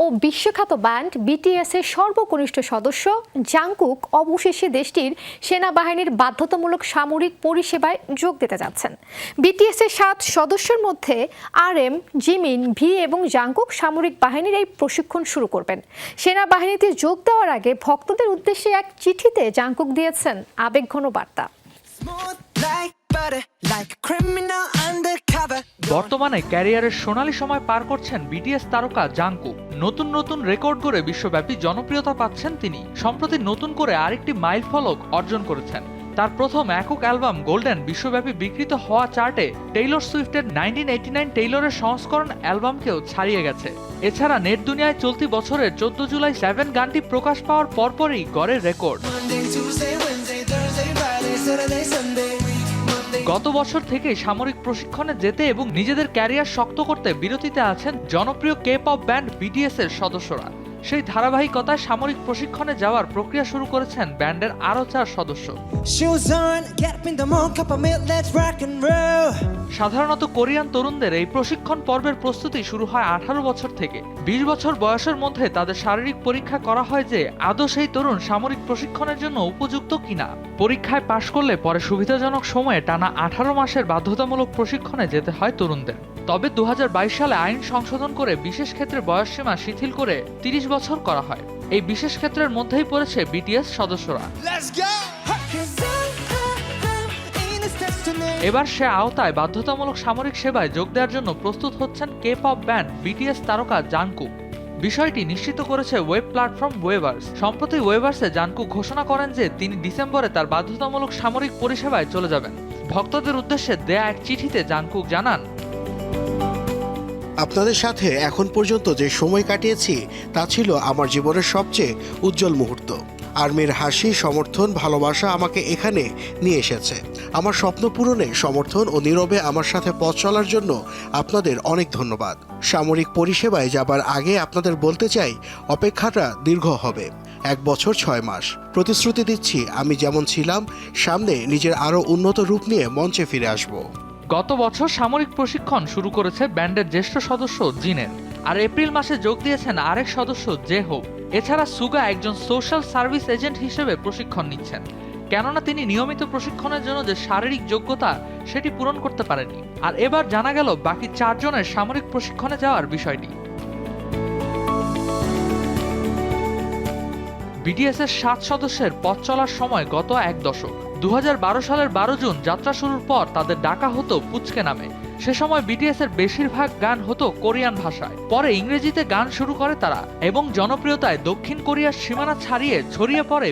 ও বিশ্বখ্যাত band BTS এর সর্বকনিষ্ঠ সদস্য জাংকুক অবশেষে দেশটির সেনাবাহিনীর বাধ্যতামূলক সামরিক পরিষেবায় যোগ দিতে যাচ্ছেন। বিটিএস এর 7 সদস্যের মধ্যে RM, জিমিন, ভি এবং জাংকুক সামরিক বাহিনীর এই প্রশিক্ষণ শুরু করবেন। সেনাবাহিনীতে যোগ দেওয়ার আগে ভক্তদের উদ্দেশ্যে এক চিঠিতে জাংকুক দিয়েছেন আবেগঘন বার্তা। বর্তমানে ক্যারিয়ারের সোনালী সময় পার করছেন বিটিএস তারকা জাংকুক। নতুন নতুন রেকর্ড করে বিশ্বব্যাপী জনপ্রিয়তা পাচ্ছেন তিনি। সম্প্রতি নতুন করে আরেকটি মাইলফলক অর্জন করেছেন। তার প্রথম একক অ্যালবাম গোল্ডেন বিশ্বব্যাপী বিকৃত হওয়া চার্টে টেইলর সুইফটের 1989 টেইলরের সংস্করণ অ্যালবামকেও ছাড়িয়ে গেছে। এছাড়া নেট দুনিয়ায় চলতি বছরের 14 জুলাই 7 গানটি প্রকাশ পাওয়ার পরপরই গড়ের রেকর্ড। গত বছর থেকে সামরিক প্রশিক্ষণে যেতে এবং নিজেদের ক্যারিয়ার শক্ত করতে বিরতিতে আছেন জনপ্রিয় কে-পপ ব্যান্ড বিটিএস এর সদস্যরা। সেই ধারাবাহিকতায় সামরিক প্রশিক্ষণে যাওয়ার প্রক্রিয়া শুরু করেছেন ব্যান্ডের আরও 4 সদস্য। সাধারণত কোরিয়ান তরুণদের এই প্রশিক্ষণ পর্বের প্রস্তুতি শুরু হয় 18 বছর থেকে। 20 বছর বয়সের মধ্যে তাদের শারীরিক পরীক্ষা করা হয় যে আদৌ সেই তরুণ সামরিক প্রশিক্ষণের জন্য উপযুক্ত কিনা। পরীক্ষায় পাশ করলে পরে সুবিধাজনক সময়ে টানা 18 মাসের বাধ্যতামূলক প্রশিক্ষণে যেতে হয় তরুণদের। তবে 2022 সালে আইন সংশোধন করে বিশেষ ক্ষেত্রে বয়সসীমা শিথিল করে 30 বছর করা হয়। এই বিশেষ ক্ষেত্রের মধ্যেই পড়েছে বিটিএস সদস্যরা। এবার সে আওতায় বাধ্যতামূলক সামরিক সেবায় যোগ দেওয়ার জন্য প্রস্তুত হচ্ছেন কে-পপ ব্যান্ড বিটিএস তারকা জাংকুক। বিষয়টি নিশ্চিত করেছে ওয়েব প্ল্যাটফর্ম ওয়েভার্স। সম্প্রতি ওয়েভার্সে জাংকুক ঘোষণা করেন যে তিনি ডিসেম্বরে তার বাধ্যতামূলক সামরিক পরিষেবায় চলে যাবেন। ভক্তদের উদ্দেশ্যে দেয়া এক চিঠিতে জাংকুক জানান, আপনাদের সাথে এখন পর্যন্ত যে সময় কাটিয়েছি তা ছিল আমার জীবনের সবচেয়ে উজ্জ্বল মুহূর্ত। আর্মির হাসি, সমর্থন, ভালোবাসা আমাকে এখানে নিয়ে এসেছে। আমার স্বপ্ন পূরণে সমর্থন ও নীরবে আমার সাথে পথ চলার জন্য আপনাদের অনেক ধন্যবাদ। সামরিক পরিষেবায় যাবার আগে আপনাদের বলতে চাই, অপেক্ষাটা দীর্ঘ হবে, 1 বছর 6 মাস। প্রতিশ্রুতি দিচ্ছি, আমি যেমন ছিলাম সামনে নিজের আরও উন্নত রূপ নিয়ে মঞ্চে ফিরে আসব। গত বছর সামরিক প্রশিক্ষণ শুরু করেছে ব্যান্ডের জ্যেষ্ঠ সদস্য জিনের, আর এপ্রিল মাসে যোগ দিয়েছেন আরেক সদস্য জেহোপ। এছাড়া সুগা একজন সোশ্যাল সার্ভিস এজেন্ট হিসেবে প্রশিক্ষণ নিচ্ছেন, কেননা তিনি নিয়মিত প্রশিক্ষণের জন্য যে শারীরিক যোগ্যতা সেটি পূরণ করতে পারেননি। আর এবার জানা গেল বাকি 4 জনের সামরিক প্রশিক্ষণে যাওয়ার বিষয়টি। বিটিএস এর 7 সদস্যের পথ চলার সময় গত 1 দশক। 2012 সালের 12 জুন যাত্রা শুরুর পর তাদের ডাকা হতো পুচকে নামে। সে সময় বিটিএস এর বেশিরভাগ গান হতো কোরিয়ান ভাষায়। পরে ইংরেজিতে গান শুরু করে তারা এবং জনপ্রিয়তায় দক্ষিণ কোরিয়ার সীমানা ছাড়িয়ে ছড়িয়ে পড়ে